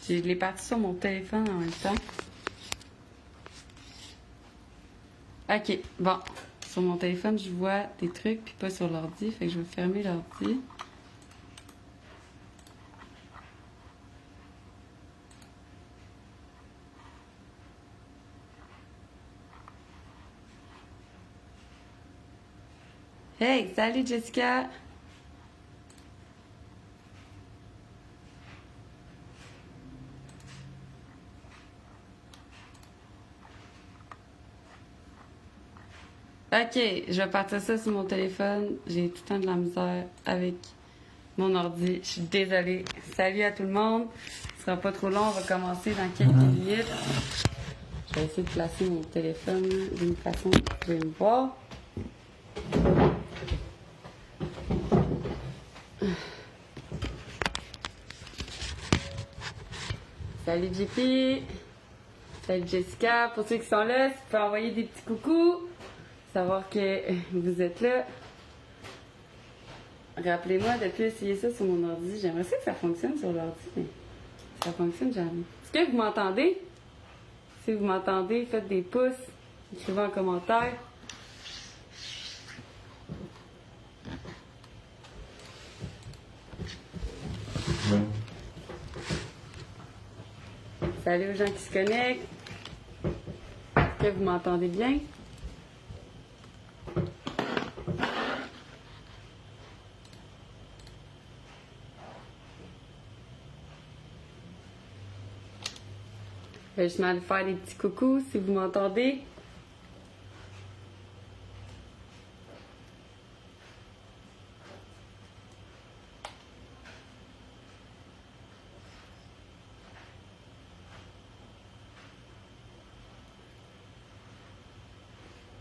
Je l'ai parti sur mon téléphone en même temps. Ok, bon. Sur mon téléphone, je vois des trucs, puis pas sur l'ordi. Fait que je vais fermer l'ordi. Hey, salut Jessica! Ok, je vais partir ça sur mon téléphone. J'ai tout le temps de la misère avec mon ordi. Je suis désolée. Salut à tout le monde. Ce sera pas trop long. On va commencer dans quelques minutes. Je vais essayer de placer mon téléphone d'une façon que vous pouvez me voir. Salut JP. Salut Jessica. Pour ceux qui sont là, si vous pouvez envoyer des petits coucous. Savoir que vous êtes là. Rappelez-moi de plus essayer ça sur mon ordi. J'aimerais ça que ça fonctionne sur l'ordi, mais ça fonctionne jamais. Est-ce que vous m'entendez? Si vous m'entendez, faites des pouces. Écrivez en commentaire. Salut aux gens qui se connectent. Est-ce que vous m'entendez bien? Je vais juste aller faire des petits coucous si vous m'entendez.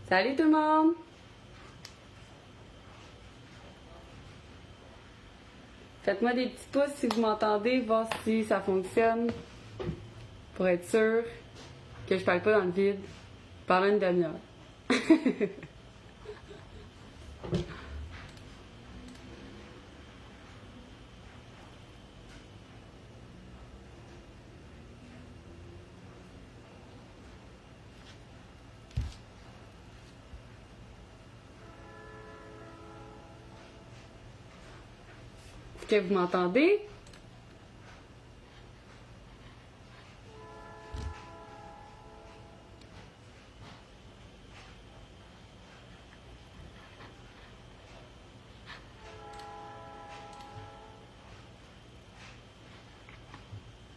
Salut tout le monde! Faites-moi des petits pouces si vous m'entendez, voir si ça fonctionne. Pour être sûr que je parle pas dans le vide pendant une demi-heure. Est-ce que vous m'entendez?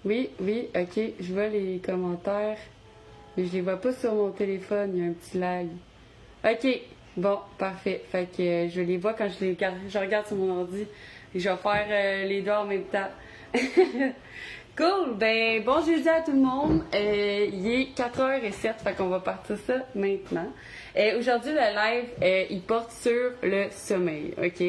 Oui, ok, je vois les commentaires, mais je les vois pas sur mon téléphone, il y a un petit lag. Ok, bon, parfait. Fait que je les vois quand je regarde sur mon ordi et je vais faire les deux en même temps. Cool, ben bon jeudi à tout le monde. Il est 4h07, fait qu'on va partir ça maintenant. Aujourd'hui, le live, il porte sur le sommeil, ok?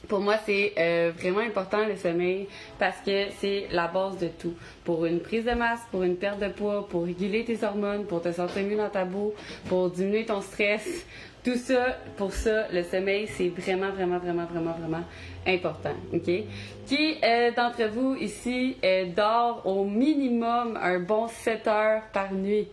Pour moi, c'est vraiment important le sommeil parce que c'est la base de tout. Pour une prise de masse, pour une perte de poids, pour réguler tes hormones, pour te sentir mieux dans ta peau, pour diminuer ton stress, tout ça, pour ça, le sommeil, c'est vraiment, vraiment, vraiment, vraiment, vraiment important. OK? Qui d'entre vous ici dort au minimum un bon 7 heures par nuit?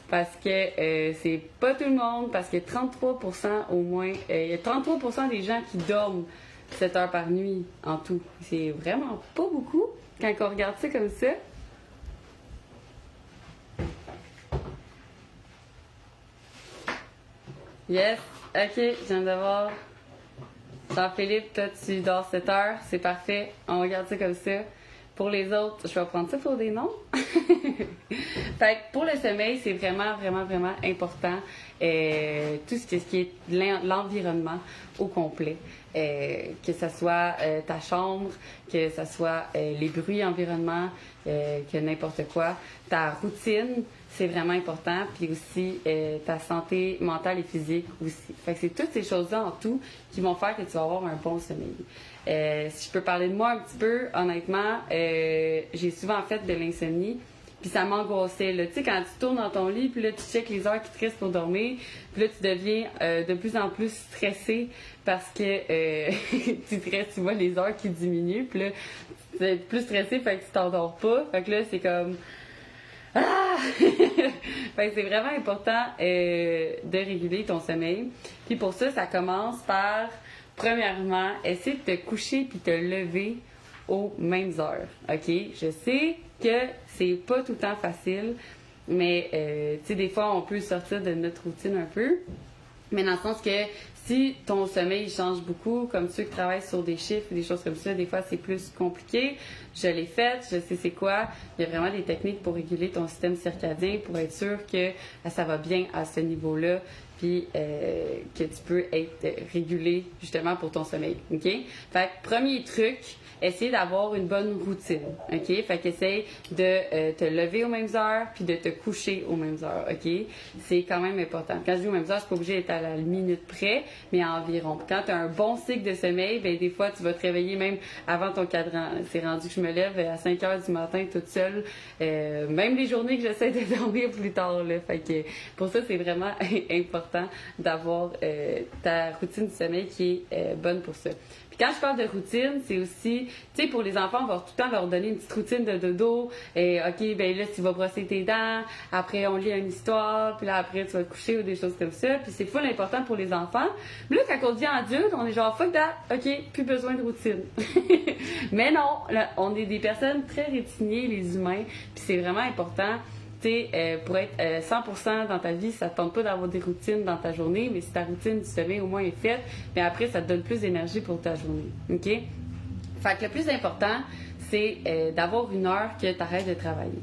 Parce que c'est pas tout le monde, parce que 33% au moins, il y a 33% des gens qui dorment 7 heures par nuit en tout. C'est vraiment pas beaucoup quand on regarde ça comme ça. Yes, ok, je viens de voir. Jean-Philippe, toi tu dors 7 heures, c'est parfait, on regarde ça comme ça. Pour les autres, je vais prendre ça pour des noms. Fait que pour le sommeil, c'est vraiment, vraiment, vraiment important. Tout ce qui est l'environnement au complet. Que ce soit ta chambre, que ce soit les bruits environnement, que n'importe quoi. Ta routine, c'est vraiment important. Puis aussi ta santé mentale et physique aussi. Fait que c'est toutes ces choses-là en tout qui vont faire que tu vas avoir un bon sommeil. Si je peux parler de moi un petit peu, honnêtement, j'ai souvent fait de l'insomnie. puis ça m'angoissait, là. Tu sais, quand tu tournes dans ton lit, puis là, tu checkes les heures qui te restent pour dormir, puis là, tu deviens de plus en plus stressé parce que tu vois les heures qui diminuent, puis là, tu es plus stressé, fait que tu t'endors pas. Fait que là, c'est comme... Ah! Fait que c'est vraiment important de réguler ton sommeil. Puis pour ça, ça commence par, premièrement, essayer de te coucher puis te lever aux mêmes heures. OK? Je sais que c'est pas tout le temps facile, mais tu sais, des fois, on peut sortir de notre routine un peu. Mais dans le sens que si ton sommeil change beaucoup, comme ceux qui travaillent sur des chiffres, des choses comme ça, des fois c'est plus compliqué. Je l'ai fait, je sais c'est quoi. Il y a vraiment des techniques pour réguler ton système circadien pour être sûr que ça va bien à ce niveau-là, puis que tu peux être régulé justement pour ton sommeil. OK? Fait que premier truc, essayer d'avoir une bonne routine, OK? Fait qu'essaye de te lever aux mêmes heures puis de te coucher aux mêmes heures, OK? C'est quand même important. Quand je dis aux mêmes heures, je suis pas obligée d'être à la minute près, mais environ. Quand tu as un bon cycle de sommeil, ben des fois, tu vas te réveiller même avant ton cadran. C'est rendu que je me lève à 5 heures du matin toute seule, même les journées que j'essaie de dormir plus tard, là. Fait que pour ça, c'est vraiment important d'avoir ta routine du sommeil qui est bonne pour ça. Puis quand je parle de routine, c'est aussi, tu sais, pour les enfants, on va tout le temps leur donner une petite routine de dodo. Et OK, ben là, tu vas brosser tes dents. Après, on lit une histoire. Puis là, après, tu vas te coucher ou des choses comme ça. Puis c'est full important pour les enfants. Mais là, quand on devient adulte, on est genre, fuck that. OK, plus besoin de routine. Mais non, là, on est des personnes très rétignées, les humains. Puis c'est vraiment important. Pour être 100% dans ta vie, ça ne te tente pas d'avoir des routines dans ta journée, mais si ta routine du sommeil au moins est faite, mais après, ça te donne plus d'énergie pour ta journée. OK? Fait que le plus important, c'est d'avoir une heure que tu arrêtes de travailler.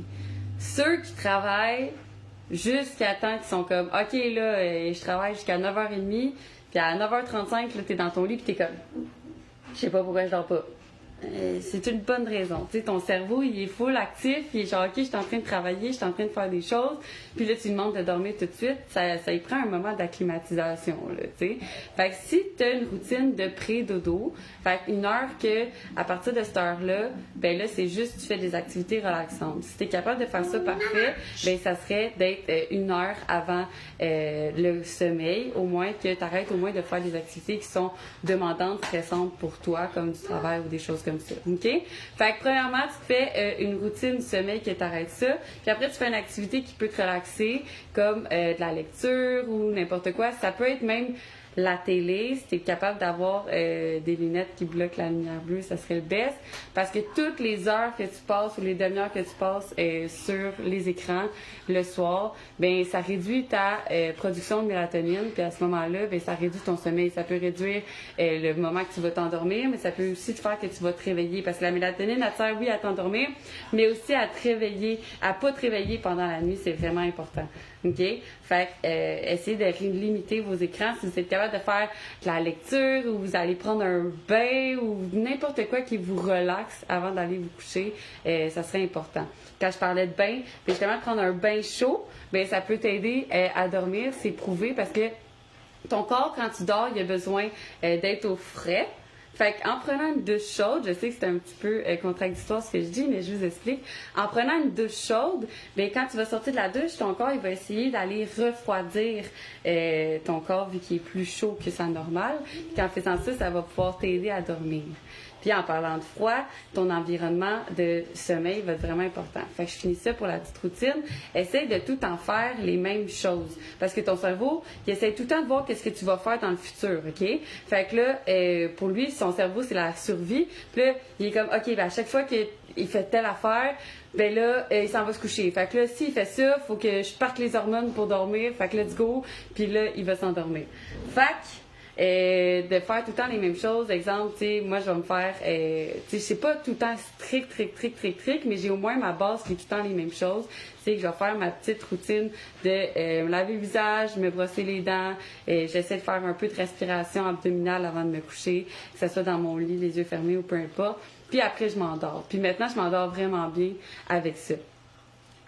Ceux qui travaillent jusqu'à temps qu'ils sont comme, OK, là, je travaille jusqu'à 9h30, puis à 9h35, là, tu es dans ton lit, puis tu es comme, je sais pas pourquoi je dors pas. C'est une bonne raison. Tu sais, ton cerveau, il est full actif, il est genre, OK, je suis en train de travailler, je suis en train de faire des choses, puis là, tu lui demandes de dormir tout de suite, ça y prend un moment d'acclimatisation, là, tu sais. Fait que si tu as une routine de pré-dodo, fait une heure que, à partir de cette heure-là, ben là, c'est juste, tu fais des activités relaxantes. Si tu es capable de faire ça parfait, ben ça serait d'être une heure avant le sommeil, au moins que tu arrêtes au moins de faire des activités qui sont demandantes, stressantes pour toi, comme du travail ou des choses comme ça. OK? Fait que premièrement, tu te fais une routine du sommeil qui t'arrête ça. Puis après, tu fais une activité qui peut te relaxer, comme de la lecture ou n'importe quoi. Ça peut être même la télé, si tu es capable d'avoir des lunettes qui bloquent la lumière bleue, ça serait le best. Parce que toutes les heures que tu passes ou les demi-heures que tu passes sur les écrans le soir, ben ça réduit ta production de mélatonine. Puis à ce moment-là, ben ça réduit ton sommeil. Ça peut réduire le moment que tu vas t'endormir, mais ça peut aussi te faire que tu vas te réveiller. Parce que la mélatonine, elle sert, oui, à t'endormir, mais aussi à te réveiller, à pas te réveiller pendant la nuit. C'est vraiment important. OK? Fait que, essayez de limiter vos écrans. Si vous êtes capable de faire de la lecture ou vous allez prendre un bain ou n'importe quoi qui vous relaxe avant d'aller vous coucher, ça serait important. Quand je parlais de bain, justement, prendre un bain chaud, ben ça peut t'aider à dormir. C'est prouvé parce que ton corps, quand tu dors, il a besoin d'être au frais. Fait qu'en prenant une douche chaude, je sais que c'est un petit peu contradictoire ce que je dis, mais je vous explique. En prenant une douche chaude, bien, quand tu vas sortir de la douche, ton corps, il va essayer d'aller refroidir ton corps vu qu'il est plus chaud que sa normale. Puis en faisant ça, ça va pouvoir t'aider à dormir. Puis en parlant de froid, ton environnement de sommeil va être vraiment important. Fait que je finis ça pour la petite routine. Essaye de tout en faire les mêmes choses. Parce que ton cerveau, il essaie tout le temps de voir qu'est-ce que tu vas faire dans le futur, OK? Fait que là, pour lui, son cerveau, c'est la survie. Puis là, il est comme, OK, ben à chaque fois qu'il fait telle affaire, ben là, il s'en va se coucher. Fait que là, s'il fait ça, faut que je parte les hormones pour dormir. Fait que let's go. Puis là, il va s'endormir. Fait que de faire tout le temps les mêmes choses. Exemple, tu sais, moi, je vais me faire, tu sais, c'est pas tout le temps strict, mais j'ai au moins ma base qui est tout le temps les mêmes choses. C'est que je vais faire ma petite routine de me laver le visage, me brosser les dents. J'essaie de faire un peu de respiration abdominale avant de me coucher, que ce soit dans mon lit, les yeux fermés ou peu importe. Puis après, je m'endors. Puis maintenant, je m'endors vraiment bien avec ça.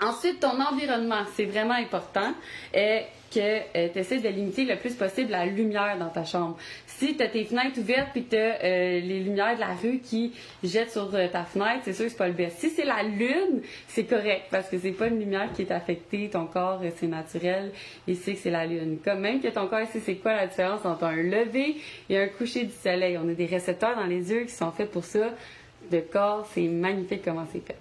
Ensuite, ton environnement, c'est vraiment important que tu essaies de limiter le plus possible la lumière dans ta chambre. Si tu as tes fenêtres ouvertes puis que tu as les lumières de la rue qui jettent sur ta fenêtre, c'est sûr que c'est pas le best. Si c'est la lune, c'est correct parce que c'est pas une lumière qui est affectée. Ton corps, c'est naturel. Il sait que c'est la lune. Comme même que ton corps, il sait c'est quoi la différence entre un lever et un coucher du soleil. On a des récepteurs dans les yeux qui sont faits pour ça. Le corps, c'est magnifique comment c'est fait.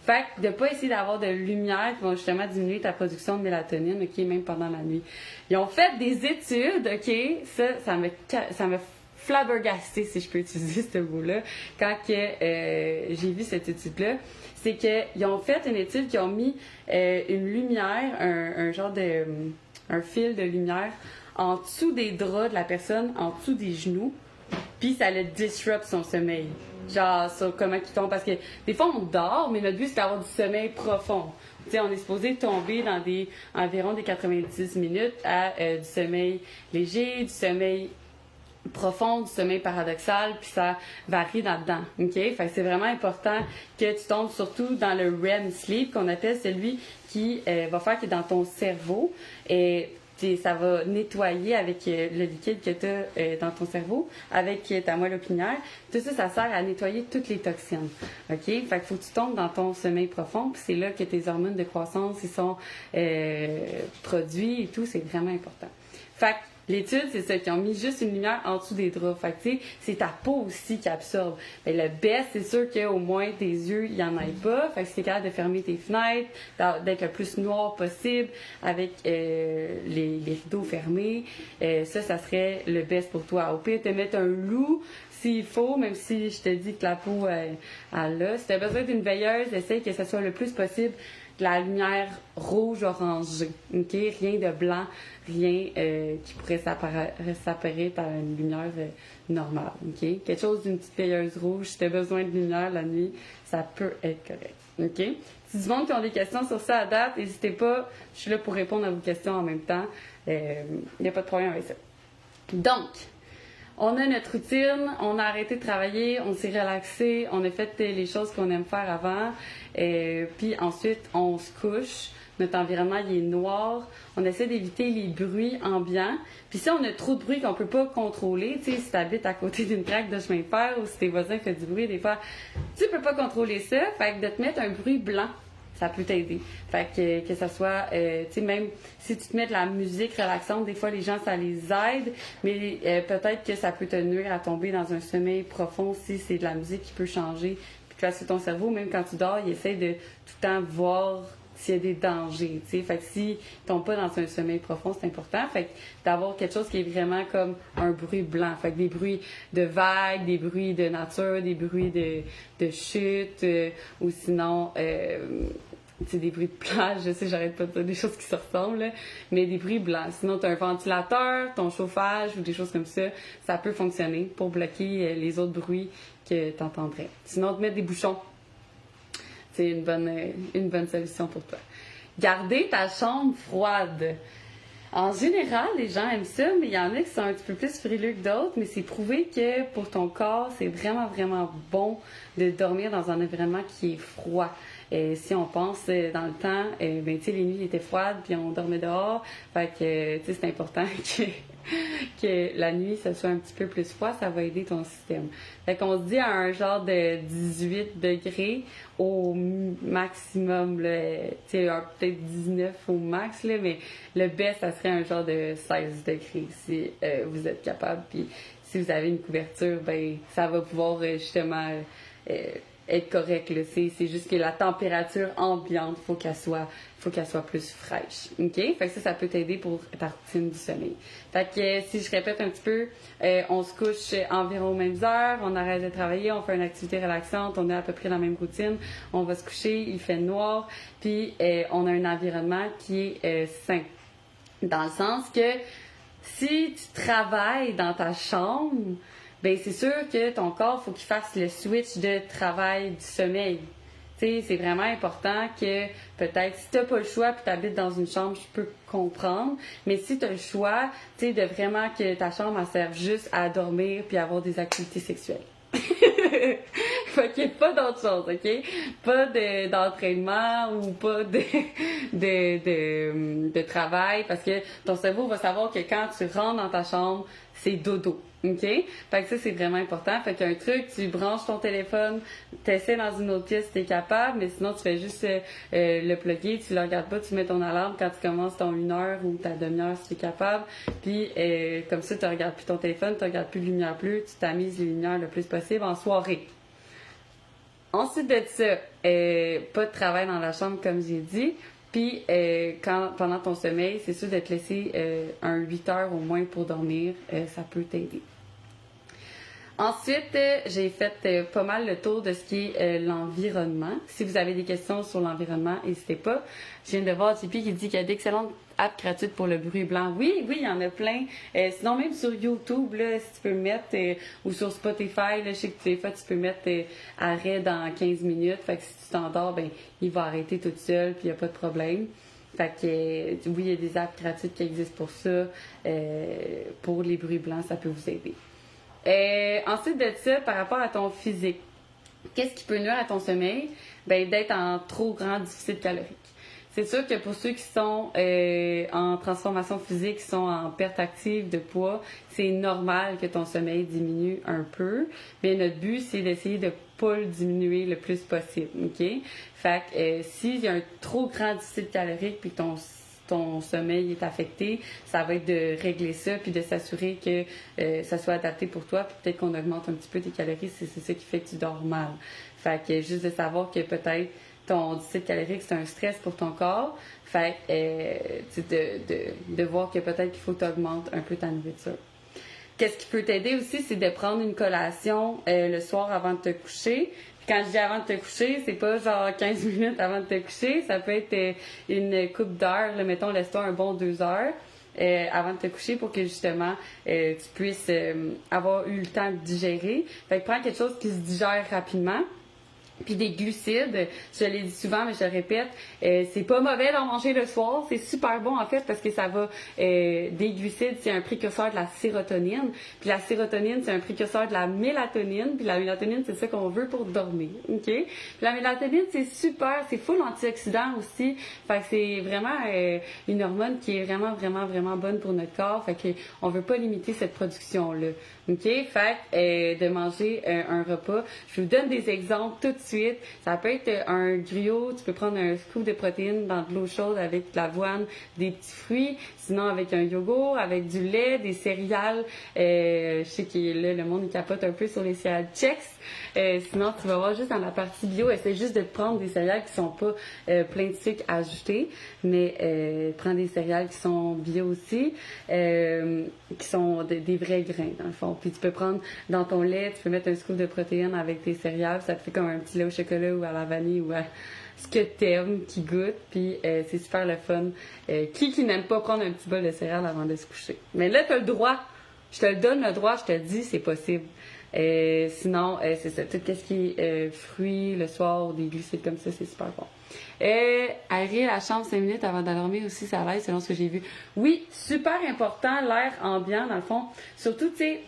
Fait que de pas essayer d'avoir de lumière qui vont justement diminuer ta production de mélatonine, OK, même pendant la nuit. Ils ont fait des études, OK, ça m'a flabbergasté, si je peux utiliser ce mot-là, quand j'ai vu cette étude-là. C'est qu'ils ont fait une étude qui ont mis une lumière, un genre de... un fil de lumière en dessous des draps de la personne, en dessous des genoux, puis ça le disrupt son sommeil. Genre, sur comment il tombe. Parce que des fois, on dort, mais notre but, c'est d'avoir du sommeil profond. Tu sais, on est supposé tomber dans environ des 90 minutes à du sommeil léger, du sommeil profond, du sommeil paradoxal, puis ça varie là-dedans. OK? Fait que c'est vraiment important que tu tombes surtout dans le REM sleep, qu'on appelle celui qui va faire que dans ton cerveau, ça va nettoyer avec le liquide que tu as dans ton cerveau, avec ta moelle épinière. Tout ça, ça sert à nettoyer toutes les toxines. OK? Fait qu'il faut que tu tombes dans ton sommeil profond, puis c'est là que tes hormones de croissance ils sont produits et tout. C'est vraiment important. Fait que l'étude, c'est ça, qu'ils ont mis juste une lumière en dessous des draps. Fait que, tu sais, c'est ta peau aussi qui absorbe. Mais le best, c'est sûr qu'au moins tes yeux, il n'y en ait pas. Fait que c'est capable de fermer tes fenêtres, d'être le plus noir possible avec les rideaux fermés. Ça serait le best pour toi. Au pire, te mettre un loup s'il faut, même si je te dis que la peau, elle a. Si tu as besoin d'une veilleuse, essaye que ce soit le plus possible de la lumière rouge-orangée. OK? Rien de blanc, rien qui pourrait s'apparaître par une lumière normale. OK? Quelque chose d'une petite veilleuse rouge. Si tu as besoin de lumière la nuit, ça peut être correct. OK? Si du monde qui ont des questions sur ça à date, n'hésitez pas. Je suis là pour répondre à vos questions en même temps. Il n'y a pas de problème avec ça. Donc, on a notre routine, on a arrêté de travailler, on s'est relaxé, on a fait les choses qu'on aime faire avant, puis ensuite on se couche, notre environnement il est noir, on essaie d'éviter les bruits ambiants, puis si on a trop de bruit qu'on peut pas contrôler, tu sais, si tu habites à côté d'une traque de chemin de fer ou si tes voisins font du bruit, des fois, tu peux pas contrôler ça, fait que de te mettre un bruit blanc, ça peut t'aider. Fait que ça soit, tu sais, même si tu te mets de la musique relaxante, des fois les gens ça les aide, mais peut-être que ça peut te nuire à tomber dans un sommeil profond si c'est de la musique qui peut changer. Puis parce que ton cerveau, même quand tu dors, il essaie de tout le temps voir s'il y a des dangers, tu sais. Fait que si tu tombes pas dans un sommeil profond, c'est important. Fait que d'avoir quelque chose qui est vraiment comme un bruit blanc. Fait que des bruits de vagues, des bruits de nature, des bruits de chute, ou sinon... tu sais, des bruits de plage, je sais, j'arrête pas de dire des choses qui se ressemblent, là, mais des bruits blancs. Sinon, tu as un ventilateur, ton chauffage ou des choses comme ça peut fonctionner pour bloquer les autres bruits que tu entendrais. Sinon, te mettre des bouchons, c'est une bonne solution pour toi. Garder ta chambre froide. En général, les gens aiment ça, mais il y en a qui sont un petit peu plus frileux que d'autres, mais c'est prouvé que pour ton corps, c'est vraiment, vraiment bon de dormir dans un environnement qui est froid. Si on pense dans le temps, ben, tu sais, les nuits étaient froides, puis on dormait dehors. Fait que, tu sais, c'est important que la nuit, ça soit un petit peu plus froid, ça va aider ton système. Fait qu'on se dit à un genre de 18 degrés au maximum, là, tu sais, peut-être 19 au max, là, mais le best, ça serait un genre de 16 degrés si vous êtes capable. Puis si vous avez une couverture, ben, ça va pouvoir justement... être correct, là. C'est juste que la température ambiante, faut qu'elle soit plus fraîche. OK? Fait que ça peut t'aider pour ta routine du sommeil. Fait que si je répète un petit peu, on se couche environ aux mêmes heures, on arrête de travailler, on fait une activité relaxante, on est à peu près dans la même routine, on va se coucher, il fait noir, puis on a un environnement qui est sain. Dans le sens que si tu travailles dans ta chambre, ben c'est sûr que ton corps, faut qu'il fasse le switch de travail du sommeil. Tu sais, c'est vraiment important que peut-être, si t'as pas le choix puis t'habites dans une chambre, je peux comprendre, mais si t'as le choix, tu sais, de vraiment que ta chambre, elle serve juste à dormir puis avoir des activités sexuelles. Fait Fait qu'il n'y a pas d'autre chose, OK? Pas d'entraînement ou pas de travail parce que ton cerveau va savoir que quand tu rentres dans ta chambre, c'est dodo. OK? Fait que ça, c'est vraiment important. Fait qu'un truc, tu branches ton téléphone, t'essaies dans une autre pièce si t'es capable, mais sinon, tu fais juste le plugger, tu le regardes pas, tu mets ton alarme quand tu commences ton 1 heure ou ta demi-heure si t'es capable. Puis, comme ça, tu regardes plus ton téléphone, tu regardes plus de lumière bleue, tu tamises les lumières le plus possible en soirée. Ensuite de ça, pas de travail dans la chambre, comme j'ai dit. Puis, pendant ton sommeil, c'est sûr de te laisser un 8 heures au moins pour dormir. Ça peut t'aider. Ensuite, j'ai fait pas mal le tour de ce qui est l'environnement. Si vous avez des questions sur l'environnement, n'hésitez pas. Je viens de voir JP qui dit qu'il y a d'excellentes apps gratuites pour le bruit blanc. Oui, il y en a plein. Sinon, même sur YouTube, là, si tu peux mettre, ou sur Spotify, là, je sais que des fois, tu peux mettre arrêt dans 15 minutes. Fait que si tu t'endors, ben, il va arrêter tout seul, puis il n'y a pas de problème. Fait que, oui, il y a des apps gratuites qui existent pour ça. Pour les bruits blancs, ça peut vous aider. Ensuite de ça, par rapport à ton physique, qu'est-ce qui peut nuire à ton sommeil? Ben, d'être en trop grand déficit calorique. C'est sûr que pour ceux qui sont en transformation physique, qui sont en perte active de poids, c'est normal que ton sommeil diminue un peu. Mais notre but, c'est d'essayer de pas le diminuer le plus possible, OK? Fait que s'il y a un trop grand déficit calorique puis que ton sommeil est affecté, ça va être de régler ça puis de s'assurer que ça soit adapté pour toi. Puis peut-être qu'on augmente un petit peu tes calories si c'est ça qui fait que tu dors mal. Fait que juste de savoir que peut-être ton déficit calorique, c'est un stress pour ton corps. Fait de voir que peut-être qu'il faut que tu augmentes un peu ta nourriture. Qu'est-ce qui peut t'aider aussi, c'est de prendre une collation le soir avant de te coucher. Quand je dis avant de te coucher, c'est pas genre 15 minutes avant de te coucher. Ça peut être une couple d'heures. Mettons, laisse-toi un bon 2 heures avant de te coucher pour que justement tu puisses avoir eu le temps de digérer. Fait que prends quelque chose qui se digère rapidement. Puis des glucides, je l'ai dit souvent, mais je le répète, c'est pas mauvais d'en manger le soir, c'est super bon en fait parce que ça va, des glucides, c'est un précurseur de la sérotonine, puis la sérotonine, c'est un précurseur de la mélatonine, puis la mélatonine, c'est ça qu'on veut pour dormir, ok? Puis la mélatonine, c'est super, c'est full antioxydant aussi, fait que c'est vraiment une hormone qui est vraiment, vraiment, vraiment bonne pour notre corps, fait que on veut pas limiter cette production-là, ok? Fait de manger un repas, je vous donne des exemples tout de suite. Ça peut être un griot, tu peux prendre un scoop de protéines dans de l'eau chaude avec de l'avoine, des petits fruits, sinon avec un yogourt, avec du lait, des céréales. Je sais que là, le monde il capote un peu sur les céréales Chex. Sinon, tu vas voir juste dans la partie bio, essaie juste de prendre des céréales qui sont pas plein de sucre ajouté, mais prends des céréales qui sont bio aussi, qui sont des vrais grains dans le fond. Puis tu peux prendre dans ton lait, tu peux mettre un scoop de protéines avec tes céréales, ça te fait comme un petit lait au chocolat ou à la vanille ou à ce que t'aimes, qui goûte, puis c'est super le fun. Qui n'aime pas prendre un petit bol de céréales avant de se coucher? Mais là, t'as le droit. Je te le donne le droit, je te le dis, c'est possible. Sinon, c'est ça. Tout ce qui est fruits le soir, des glucides comme ça, c'est super bon. Aérer la chambre 5 minutes avant de dormir aussi, ça l'aide selon ce que j'ai vu. Oui, super important, l'air ambiant, dans le fond. Surtout, tu sais,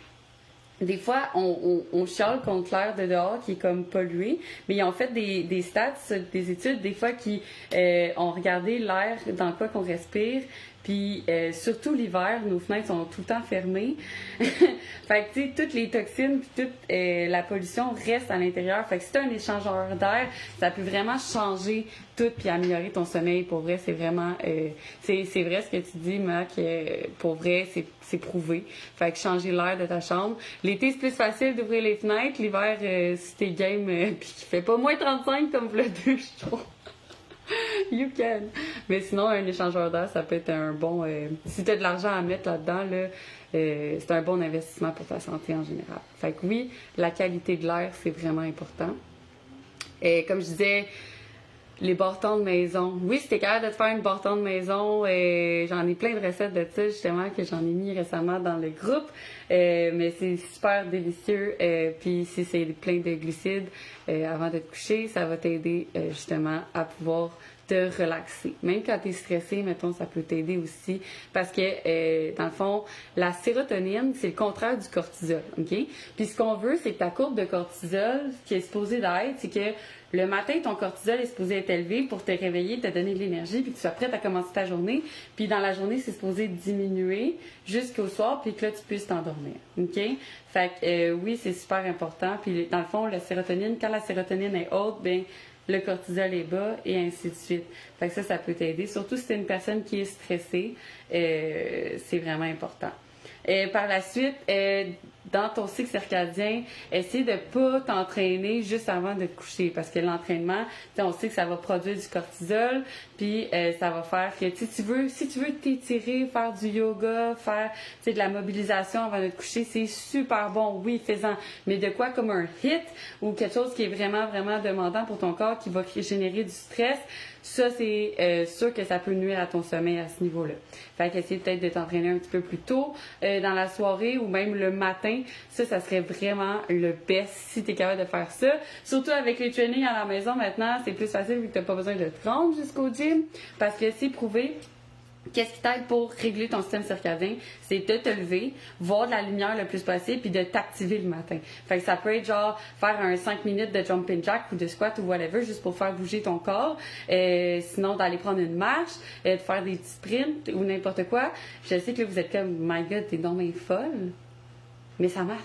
des fois, on chiale contre l'air de dehors qui est comme pollué, mais ils ont fait des stats, des études, des fois qui ont regardé l'air dans quoi qu'on respire, puis surtout l'hiver, nos fenêtres sont tout le temps fermées. Fait que, tu sais, toutes les toxines puis toute la pollution reste à l'intérieur. Fait que si tu as un échangeur d'air, ça peut vraiment changer tout puis améliorer ton sommeil. Pour vrai, c'est vraiment... c'est vrai ce que tu dis, Mac. Pour vrai, c'est prouvé. Fait que changer l'air de ta chambre. L'été, c'est plus facile d'ouvrir les fenêtres. L'hiver, si t'es game puis qu'il fait pas moins 35 comme le 2, je trouve. You can. Mais sinon, un échangeur d'air, ça peut être un bon... si tu as de l'argent à mettre là-dedans, là, c'est un bon investissement pour ta santé en général. Fait que oui, la qualité de l'air, c'est vraiment important. Comme je disais, les bâtons de maison. Oui, si t'es capable de te faire une bâton de maison, j'en ai plein de recettes de ça, justement, que j'en ai mis récemment dans le groupe. Mais c'est super délicieux. Puis si c'est plein de glucides avant de te coucher, ça va t'aider justement à pouvoir te relaxer. Même quand tu es stressé, mettons, ça peut t'aider aussi parce que, dans le fond, la sérotonine, c'est le contraire du cortisol, OK? Puis ce qu'on veut, c'est que ta courbe de cortisol, ce qui est supposé d'être, c'est que le matin, ton cortisol est supposé être élevé pour te réveiller, te donner de l'énergie, puis que tu sois prête à commencer ta journée. Puis dans la journée, c'est supposé diminuer jusqu'au soir, puis que là, tu puisses t'endormir, OK? Fait que, oui, c'est super important. Puis dans le fond, la sérotonine, quand la sérotonine est haute, bien, le cortisol est bas et ainsi de suite. Fait que ça peut t'aider. Surtout si tu es une personne qui est stressée, c'est vraiment important. Par la suite, dans ton cycle circadien, essaie de pas t'entraîner juste avant de te coucher parce que l'entraînement, on sait que ça va produire du cortisol, puis ça va faire que si tu veux t'étirer, faire du yoga, faire de la mobilisation avant de te coucher, c'est super bon, oui, fais-en, mais de quoi comme un hit ou quelque chose qui est vraiment, vraiment demandant pour ton corps, qui va générer du stress, ça, c'est sûr que ça peut nuire à ton sommeil à ce niveau-là. Fait qu'essayer peut-être de t'entraîner un petit peu plus tôt dans la soirée ou même le matin. Ça serait vraiment le best si tu es capable de faire ça. Surtout avec les trainings à la maison maintenant, c'est plus facile vu que tu n'as pas besoin de te rendre jusqu'au gym parce que c'est prouvé. Qu'est-ce qui t'aide pour régler ton système circadien? C'est de te lever, voir de la lumière le plus possible, puis de t'activer le matin. Fait que ça peut être genre faire un 5 minutes de jumping jack ou de squat ou whatever, juste pour faire bouger ton corps. Sinon, d'aller prendre une marche, de faire des petits sprints ou n'importe quoi. Je sais que là, vous êtes comme, my God, t'es donc bien folle. Mais ça marche.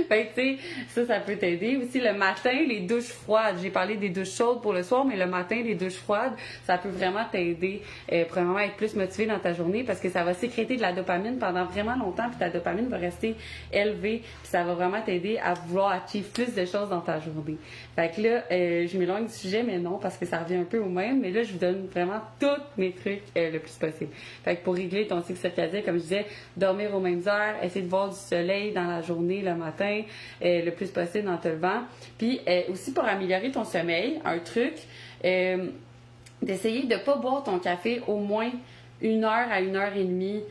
Fait que, tu sais, ça peut t'aider. Aussi, le matin, les douches froides. J'ai parlé des douches chaudes pour le soir, mais le matin, les douches froides, ça peut vraiment t'aider pour vraiment être plus motivé dans ta journée parce que ça va sécréter de la dopamine pendant vraiment longtemps, puis ta dopamine va rester élevée, puis ça va vraiment t'aider à vouloir achieve plus de choses dans ta journée. Fait que là, je m'éloigne du sujet, mais non, parce que ça revient un peu au même, mais là, je vous donne vraiment tous mes trucs le plus possible. Fait que pour régler ton cycle circadien, comme je disais, dormir aux mêmes heures, essayer de voir du soleil dans la journée, le matin, le plus possible en te levant. Puis aussi pour améliorer ton sommeil, un truc, d'essayer de ne pas boire ton café au moins 1 heure à 1h30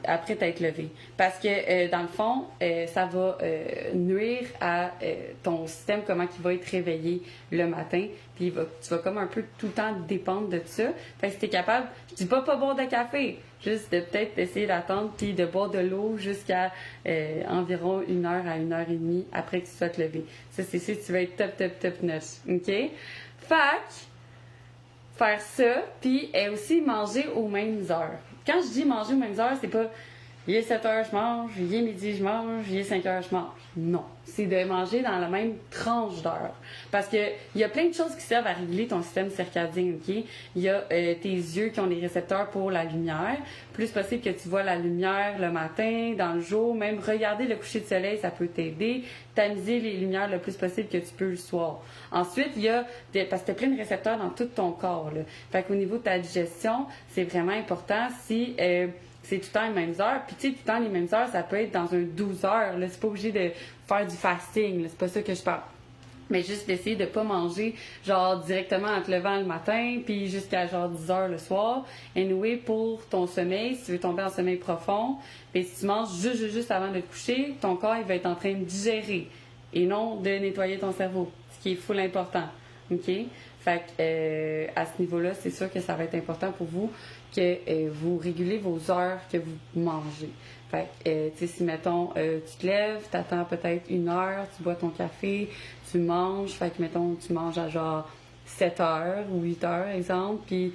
après t'être levé. Parce que, dans le fond, ça va nuire à ton système, comment il va être réveillé le matin. Puis tu vas comme un peu tout le temps dépendre de ça. Fait que si t'es capable, je dis pas boire de café, juste de peut-être essayer d'attendre puis de boire de l'eau jusqu'à environ 1 heure à 1h30 après que tu sois levé. Ça, c'est sûr que tu vas être top notch. OK? Fait faire ça, puis aussi manger aux mêmes heures. Quand je dis manger aux mêmes heures, c'est pas il est 7 heures, je mange, il est midi, je mange, il est 5 heures, je mange. Non. C'est de manger dans la même tranche d'heure. Parce que il y a plein de choses qui servent à régler ton système circadien, OK? Il y a tes yeux qui ont des récepteurs pour la lumière. Plus possible que tu vois la lumière le matin, dans le jour, même regarder le coucher de soleil, ça peut t'aider. Tamiser les lumières le plus possible que tu peux le soir. Ensuite, il y a parce que tu as plein de récepteurs dans tout ton corps, là. Fait qu'au niveau de ta digestion, c'est vraiment important si c'est tout le temps les mêmes heures. Puis, tu sais, tout le temps les mêmes heures, ça peut être dans un 12 heures. Là, c'est pas obligé de faire du fasting. Là, c'est pas ça que je parle. Mais juste d'essayer de pas manger, genre, directement en te levant le matin, puis jusqu'à, genre, 10 heures le soir. Anyway, pour ton sommeil, si tu veux tomber en sommeil profond, puis si tu manges juste avant de te coucher, ton corps, il va être en train de digérer et non de nettoyer ton cerveau, ce qui est full important. OK? Fait que, à ce niveau-là, c'est sûr que ça va être important pour vous que vous régulez vos heures que vous mangez. Fait que, tu sais, si, mettons, tu te lèves, tu attends peut-être 1 heure, tu bois ton café, tu manges, fait que, mettons, tu manges à genre 7 heures ou 8 heures, exemple, puis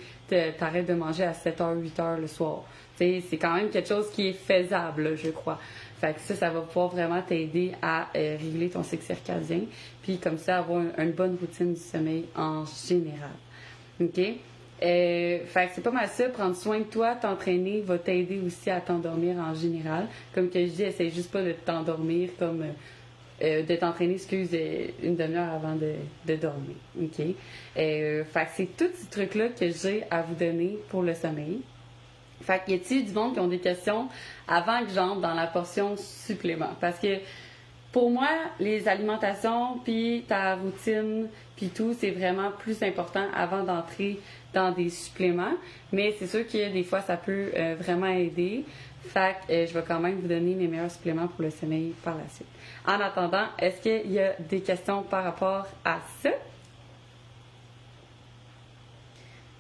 t'arrêtes de manger à 7 heures, 8 heures le soir. Tu sais, c'est quand même quelque chose qui est faisable, là, je crois. Fait que ça va pouvoir vraiment t'aider à régler ton cycle circadien, puis comme ça, avoir une bonne routine du sommeil en général. OK? Fait que c'est pas mal ça, prendre soin de toi, t'entraîner va t'aider aussi à t'endormir en général. Comme que je dis, essaye juste pas de t'endormir comme de t'entraîner, une demi-heure avant de dormir. OK? Fait que c'est tous ces trucs-là que j'ai à vous donner pour le sommeil. Fait qu'il y a du monde qui ont des questions avant que j'entre dans la portion supplément? Parce que Pour moi, les alimentations, puis ta routine, puis tout, c'est vraiment plus important avant d'entrer dans des suppléments. Mais c'est sûr que des fois, ça peut vraiment aider. Fait que je vais quand même vous donner mes meilleurs suppléments pour le sommeil par la suite. En attendant, est-ce qu'il y a des questions par rapport à ça?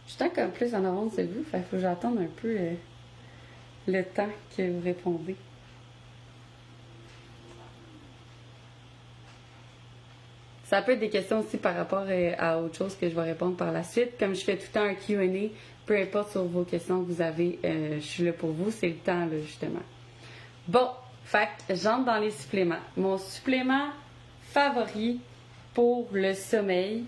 Je suis comme plus en avance de vous, fait qu'il faut que j'attende un peu le temps que vous répondez. Ça peut être des questions aussi par rapport à autre chose que je vais répondre par la suite. Comme je fais tout le temps un Q&A, peu importe sur vos questions que vous avez, je suis là pour vous. C'est le temps, là, justement. Bon, fait que j'entre dans les suppléments. Mon supplément favori pour le sommeil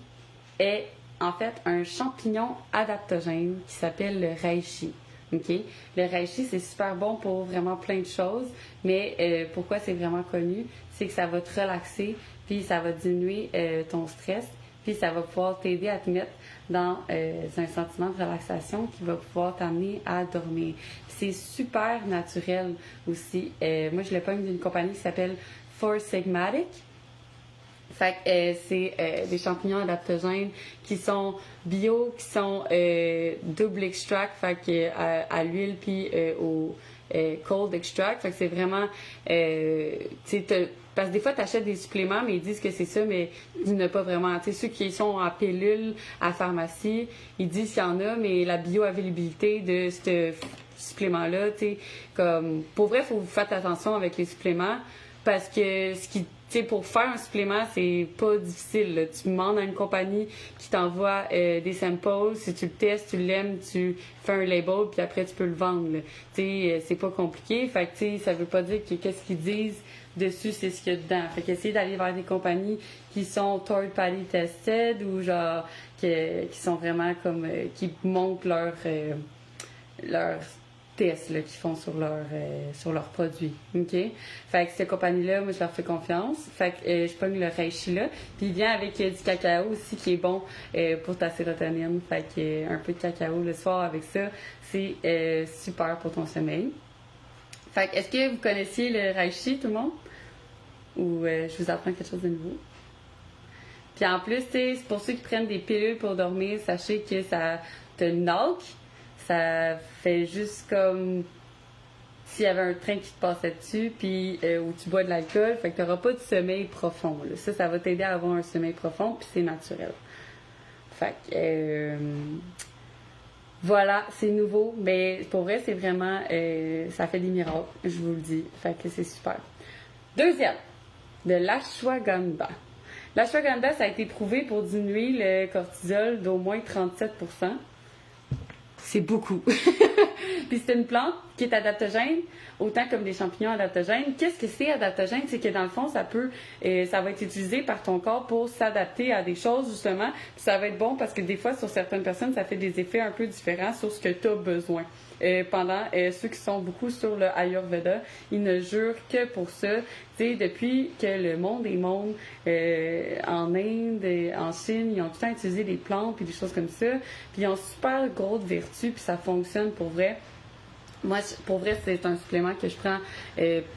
est en fait un champignon adaptogène qui s'appelle le reishi. Okay? Le reishi, c'est super bon pour vraiment plein de choses, mais pourquoi c'est vraiment connu? C'est que ça va te relaxer, puis ça va diminuer ton stress, puis ça va pouvoir t'aider à te mettre dans un sentiment de relaxation qui va pouvoir t'amener à dormir. Puis c'est super naturel aussi. Moi, je l'ai pogne d'une compagnie qui s'appelle Four Sigmatic. Fait que c'est des champignons adaptogènes qui sont bio, qui sont double extract, fait que à l'huile puis au cold extract. Fait que c'est vraiment, parce que des fois, tu achètes des suppléments, mais ils disent que c'est ça, mais ils n'ont pas vraiment. Tu sais, ceux qui sont en pilule à la pharmacie, ils disent qu'il y en a, mais la bioavailabilité de ce supplément-là, tu sais, comme, pour vrai, il faut faire attention avec les suppléments, parce que tu sais, pour faire un supplément, c'est pas difficile, là. Tu demandes à une compagnie qui t'envoie des samples. Si tu le testes, tu l'aimes, tu fais un label, puis après, tu peux le vendre, là. Tu sais, c'est pas compliqué. Fait que, tu sais, ça veut pas dire que qu'est-ce qu'ils disent dessus, c'est ce qu'il y a dedans. Fait qu'essayer d'aller vers des compagnies qui sont third party tested ou genre, qui sont vraiment comme, qui montrent leur tests là, qu'ils font sur leurs produits. OK? Fait que cette compagnie-là, moi, je leur fais confiance. Fait que je pogne le reishi là. Puis il vient avec du cacao aussi qui est bon pour ta sérotonine. Fait que un peu de cacao le soir avec ça, c'est super pour ton sommeil. Fait que est-ce que vous connaissiez le reishi, tout le monde? Ou je vous apprends quelque chose de nouveau? Puis en plus, c'est pour ceux qui prennent des pilules pour dormir, sachez que ça te knock. Ça fait juste comme s'il y avait un train qui te passait dessus, puis où tu bois de l'alcool, fait que tu n'auras pas de sommeil profond. Là. Ça va t'aider à avoir un sommeil profond, puis c'est naturel. Fait que, voilà, c'est nouveau, mais pour vrai, c'est vraiment, ça fait des miracles, je vous le dis. Fait que c'est super. Deuxième, de l'ashwagandha. L'ashwagandha, ça a été prouvé pour diminuer le cortisol d'au moins 37%. C'est beaucoup. Puis c'est une plante qui est adaptogène, autant comme des champignons adaptogènes. Qu'est-ce que c'est adaptogène? C'est que dans le fond, ça va être utilisé par ton corps pour s'adapter à des choses, justement. Puis ça va être bon parce que des fois, sur certaines personnes, ça fait des effets un peu différents sur ce que tu as besoin. Pendant ceux qui sont beaucoup sur le Ayurveda, ils ne jurent que pour ça. Tu sais, depuis que le monde est monde, en Inde, en Chine, ils ont tout le temps utilisé des plantes puis des choses comme ça. Puis ils ont super grosses vertus puis ça fonctionne pour vrai. Moi, pour vrai, c'est un supplément que je prends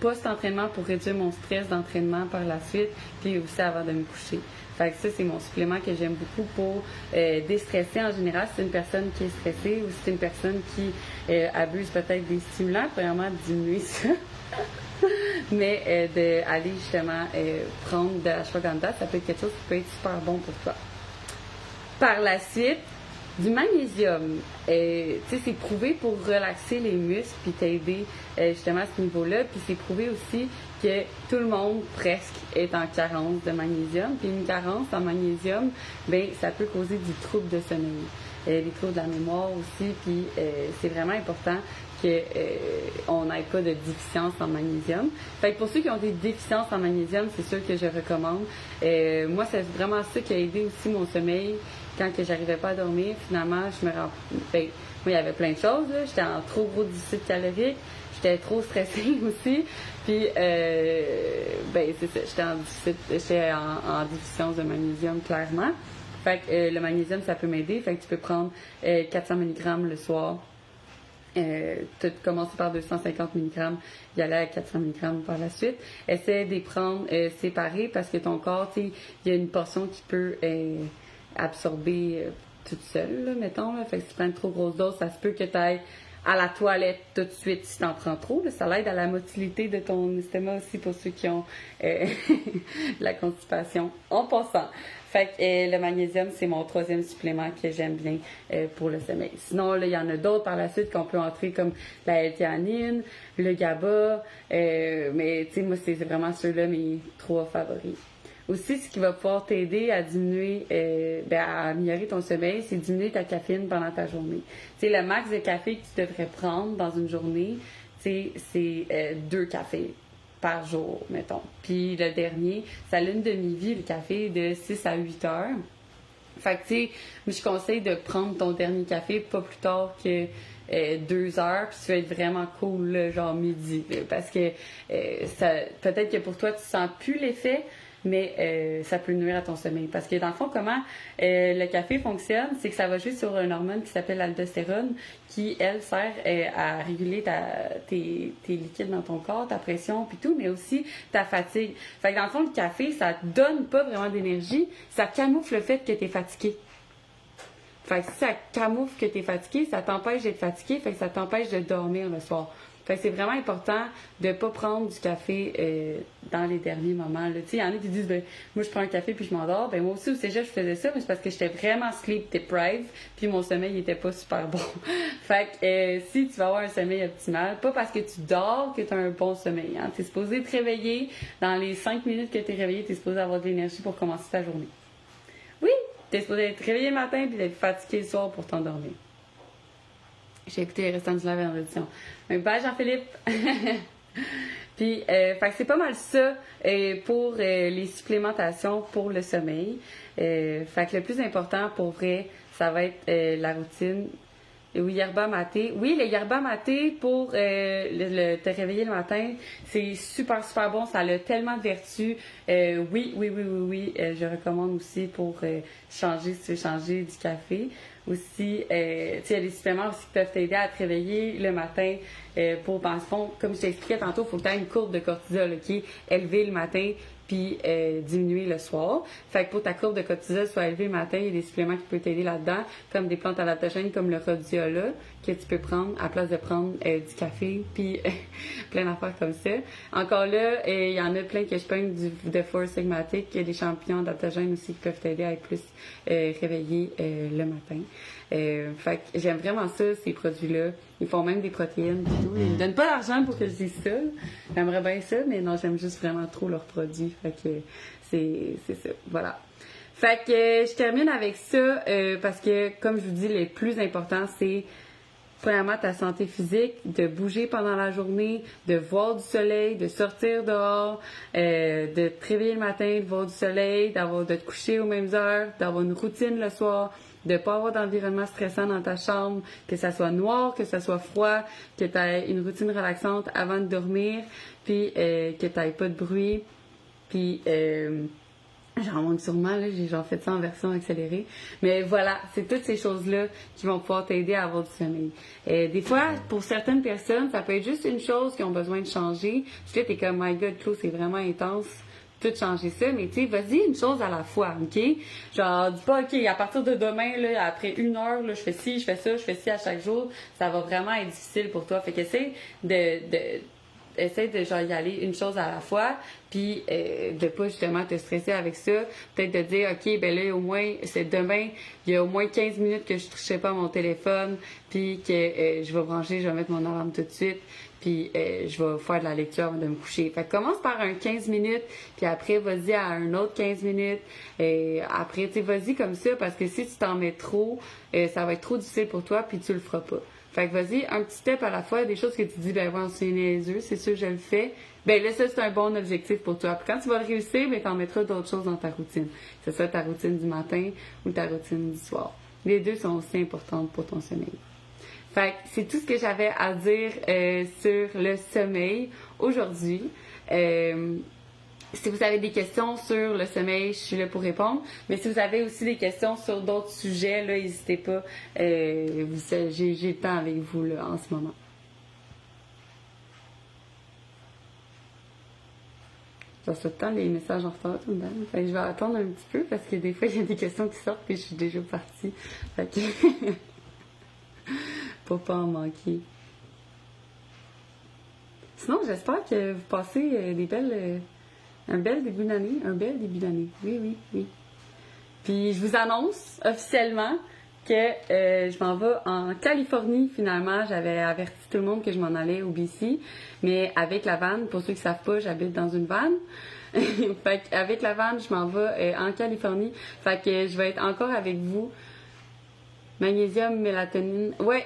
post-entraînement pour réduire mon stress d'entraînement par la suite, puis aussi avant de me coucher. Fait que ça, c'est mon supplément que j'aime beaucoup pour déstresser en général. Si c'est une personne qui est stressée ou si c'est une personne qui abuse peut-être des stimulants, premièrement, diminuer ça. Mais d'aller justement prendre de l'ashwagandha, ça peut être quelque chose qui peut être super bon pour toi. Par la suite, du magnésium, tu sais, c'est prouvé pour relaxer les muscles puis t'aider justement à ce niveau-là. Puis c'est prouvé aussi que tout le monde presque est en carence de magnésium. Puis une carence en magnésium, ben ça peut causer du trouble de sommeil, des troubles de la mémoire aussi. Puis c'est vraiment important qu'on n'ait pas de déficience en magnésium. Fait que pour ceux qui ont des déficiences en magnésium, c'est sûr que je recommande. Moi, c'est vraiment ça qui a aidé aussi mon sommeil. Quand que j'arrivais pas à dormir, finalement, moi, il y avait plein de choses. Là. J'étais en trop gros déficit calorique. J'étais trop stressée aussi. Puis, c'est ça. J'étais en déficience de magnésium, clairement. Fait que le magnésium, ça peut m'aider. Fait que tu peux prendre 400 mg le soir. Tu commences par 250 mg, y aller à 400 mg par la suite. Essaie de les prendre séparés parce que ton corps, il y a une portion qui peut absorber toute seule, là, mettons. Là. Fait que si tu prends une trop grosse dose, ça se peut que tu ailles à la toilette tout de suite si tu en prends trop. Là. Ça l'aide à la motilité de ton estomac aussi pour ceux qui ont la constipation en passant. Fait que le magnésium, c'est mon 3e supplément que j'aime bien pour le sommeil. Sinon, là, il y en a d'autres par la suite qu'on peut entrer comme la L-théanine, le GABA, mais tu sais, moi, c'est vraiment ceux-là mes 3 favoris. Aussi, ce qui va pouvoir t'aider à diminuer, à améliorer ton sommeil, c'est diminuer ta caféine pendant ta journée. Tu sais, le max de café que tu devrais prendre dans une journée, c'est 2 cafés par jour, mettons. Puis le dernier, ça a une demi-vie, le café, de 6 à 8 heures. Fait que, tu sais, je conseille de prendre ton dernier café pas plus tard que 2 heures, puis tu vas être vraiment cool, là, genre midi. Là, parce que peut-être que pour toi, tu sens plus l'effet, mais ça peut nuire à ton sommeil. Parce que dans le fond, comment le café fonctionne, c'est que ça va jouer sur une hormone qui s'appelle l'aldostérone, qui, elle, sert à réguler tes liquides dans ton corps, ta pression, puis tout, mais aussi ta fatigue. Fait que dans le fond, le café, ça te donne pas vraiment d'énergie, ça camoufle le fait que tu es fatigué. Fait que si ça camoufle que tu es fatigué, ça t'empêche d'être fatigué, fait que ça t'empêche de dormir le soir. Fait que c'est vraiment important de ne pas prendre du café dans les derniers moments. Tu sais, il y en a qui disent, ben, moi, je prends un café puis je m'endors. Ben, moi aussi, au cégep, je faisais ça, mais c'est parce que j'étais vraiment sleep deprived puis mon sommeil n'était pas super bon. Fait que si tu vas avoir un sommeil optimal, pas parce que tu dors que tu as un bon sommeil. Hein. Tu es supposé te réveiller. Dans les 5 minutes que tu es réveillé, tu es supposé avoir de l'énergie pour commencer ta journée. Oui, tu es supposé être réveillé le matin puis d'être fatigué le soir pour t'endormir. J'ai écouté les restants du live en audition. Bye Jean-Philippe! Puis, fait que c'est pas mal ça pour les supplémentations pour le sommeil. Fait que le plus important pour vrai, ça va être la routine. Oui, yerba maté. Oui, le yerba maté pour te réveiller le matin, c'est super, super bon. Ça a tellement de vertus. Oui. Je recommande aussi pour changer, si tu veux changer du café. Aussi, tu sais, il y a des suppléments aussi qui peuvent t'aider à te réveiller le matin pour, dans le fond, comme je t'expliquais tantôt, il faut que tu aies une courbe de cortisol qui est élevée le matin puis diminuer le soir. Fait que pour ta courbe de cortisol soit élevée le matin, il y a des suppléments qui peuvent t'aider là-dedans, comme des plantes adaptogènes comme le rhodiola, que tu peux prendre à place de prendre du café, puis plein d'affaires comme ça. Encore là, il y en a plein que je prends de Force Sigmatic, il y a des champignons adaptogènes aussi qui peuvent t'aider à être plus réveillé le matin. Fait que j'aime vraiment ça, ces produits-là. Ils font même des protéines et tout. Ils me donnent pas d'argent pour que je dise ça. J'aimerais bien ça, mais non, j'aime juste vraiment trop leurs produits. Fait que c'est ça. Voilà. Fait que je termine avec ça parce que, comme je vous dis, le plus important, c'est premièrement ta santé physique, de bouger pendant la journée, de voir du soleil, de sortir dehors, de te réveiller le matin, de voir du soleil, de te coucher aux mêmes heures, d'avoir une routine le soir, de pas avoir d'environnement stressant dans ta chambre, que ça soit noir, que ça soit froid, que tu aies une routine relaxante avant de dormir, puis que tu n'aies pas de bruit, puis j'en manque sûrement, là, j'ai genre fait ça en version accélérée. Mais voilà, c'est toutes ces choses-là qui vont pouvoir t'aider à avoir du sommeil. Des fois, pour certaines personnes, ça peut être juste une chose qui ont besoin de changer. Puis là, t'es comme, my God, Claude, c'est vraiment intense. Tout changer ça, mais tu sais, vas-y une chose à la fois, OK? Genre, dis pas, OK, à partir de demain, là, après 1 heure, là, je fais ci, je fais ça, je fais ci à chaque jour. Ça va vraiment être difficile pour toi. Fait qu'essaie de genre y aller une chose à la fois, puis de pas justement te stresser avec ça. Peut-être de dire, OK, ben là, au moins, c'est demain, il y a au moins 15 minutes que je ne toucherai pas à mon téléphone, puis que je vais brancher, je vais mettre mon alarme tout de suite, puis je vais faire de la lecture avant de me coucher. Fait que commence par un 15 minutes, puis après, vas-y à un autre 15 minutes. Après, tu sais, vas-y comme ça, parce que si tu t'en mets trop, ça va être trop difficile pour toi, puis tu le feras pas. Fait que vas-y, un petit step à la fois, des choses que tu dis, ben, ouais, c'est niaiseux, c'est sûr, je le fais. Ben là, ça, c'est un bon objectif pour toi. Puis quand tu vas le réussir, ben, t'en mettras d'autres choses dans ta routine. Que ce soit ta routine du matin ou ta routine du soir. Les deux sont aussi importantes pour ton sommeil. Fait que c'est tout ce que j'avais à dire sur le sommeil aujourd'hui. Si vous avez des questions sur le sommeil, je suis là pour répondre. Mais si vous avez aussi des questions sur d'autres sujets, là, n'hésitez pas. J'ai le temps avec vous là, en ce moment. Je reçois tout le temps les messages en retard tout le temps. Fait que je vais attendre un petit peu parce que des fois, il y a des questions qui sortent et je suis déjà partie. Fait que... pour pas en manquer. Sinon, j'espère que vous passez un bel début d'année. Un bel début d'année. Oui, oui, oui. Puis je vous annonce officiellement que je m'en vais en Californie finalement. J'avais averti tout le monde que je m'en allais au BC, mais avec la vanne, pour ceux qui ne savent pas, j'habite dans une vanne. Fait avec la vanne, je m'en vais en Californie. Fait que je vais être encore avec vous. Magnésium, mélatonine. Ouais,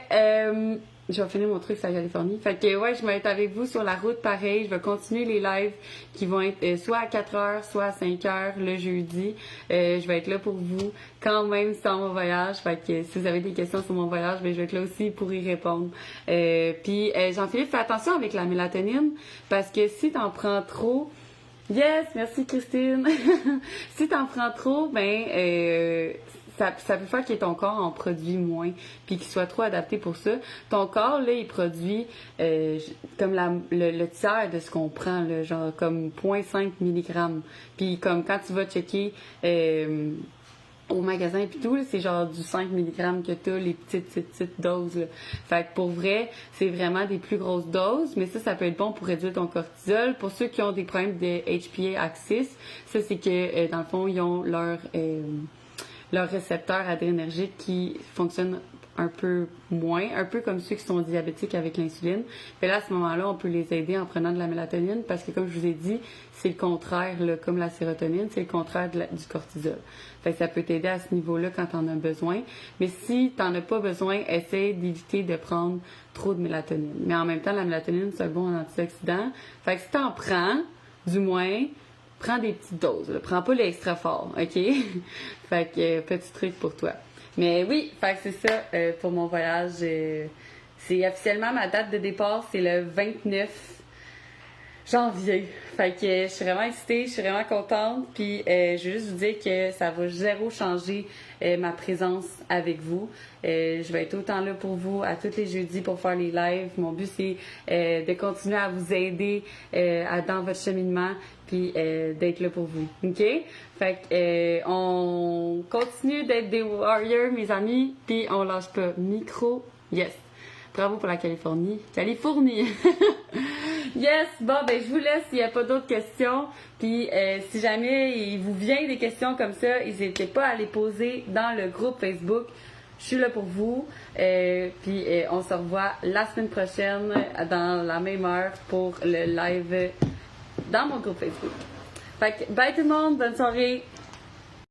je vais finir mon truc sur la Californie. Fait que ouais, je vais être avec vous sur la route pareil. Je vais continuer les lives qui vont être soit à 4h, soit à 5h le jeudi. Je vais être là pour vous quand même sur mon voyage. Fait que si vous avez des questions sur mon voyage, ben, je vais être là aussi pour y répondre. Puis Jean-Philippe, fais attention avec la mélatonine parce que si t'en prends trop, yes, merci Christine. Si t'en prends trop, ben ça peut faire que ton corps en produit moins, puis qu'il soit trop adapté pour ça. Ton corps, là, il produit comme le tiers de ce qu'on prend, là, genre comme 0,5 mg. Puis comme quand tu vas checker au magasin puis tout, c'est genre du 5 mg que t'as, les petites doses. Là. Fait que pour vrai, c'est vraiment des plus grosses doses, mais ça peut être bon pour réduire ton cortisol. Pour ceux qui ont des problèmes de HPA axis, ça c'est que dans le fond, ils ont leur récepteur adrénergique qui fonctionne un peu moins, un peu comme ceux qui sont diabétiques avec l'insuline. Et là, à ce moment-là, on peut les aider en prenant de la mélatonine parce que, comme je vous ai dit, c'est le contraire, là, comme la sérotonine, c'est le contraire du cortisol. Fait que ça peut t'aider à ce niveau-là quand t'en as besoin. Mais si t'en as pas besoin, essaie d'éviter de prendre trop de mélatonine. Mais en même temps, la mélatonine, c'est un bon antioxydant. Fait que si t'en prends, du moins, prends des petites doses. Là. Prends pas l'extra fort, OK? Fait que petit truc pour toi. Mais oui, fait que c'est ça pour mon voyage. C'est officiellement ma date de départ, c'est le 29 janvier. Fait que je suis vraiment excitée, je suis vraiment contente. Puis je veux juste vous dire que ça va zéro changer ma présence avec vous. Je vais être autant là pour vous à tous les jeudis pour faire les lives. Mon but c'est de continuer à vous aider dans votre cheminement puis d'être là pour vous. OK? Fait que on continue d'être des warriors, mes amis, puis on lâche pas. Micro, yes. Bravo pour la Californie. Californie! Yes! Bon, ben je vous laisse s'il n'y a pas d'autres questions. Puis si jamais il vous vient des questions comme ça, n'hésitez pas à les poser dans le groupe Facebook. Je suis là pour vous. Puis on se revoit la semaine prochaine dans la même heure pour le live dans mon groupe Facebook. Fait que bye tout le monde, bonne soirée!